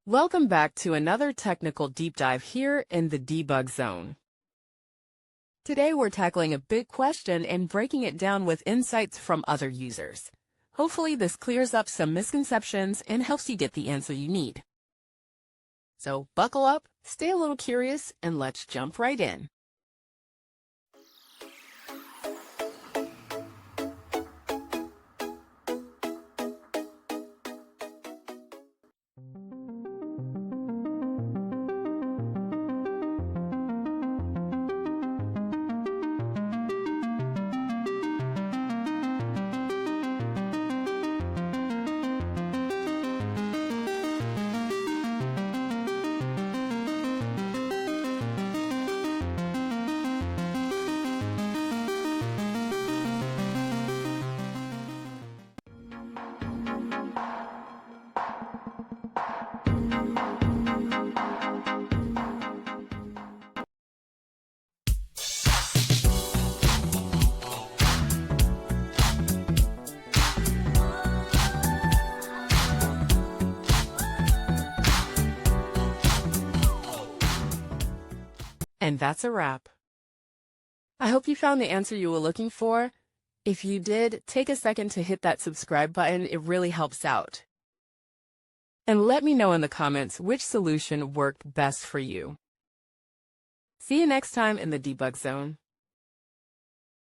Welcome back to another technical deep dive here in the debug zone. Today we're tackling a big question and breaking it down with insights from other users. Hopefully this clears up some misconceptions and helps you get the answer you need. So buckle up, stay a little curious, and let's jump right in. And that's a wrap. I hope you found the answer you were looking for. If you did, take a second to hit that subscribe button. It really helps out. And let me know in the comments which solution worked best for you. See you next time in the debug zone.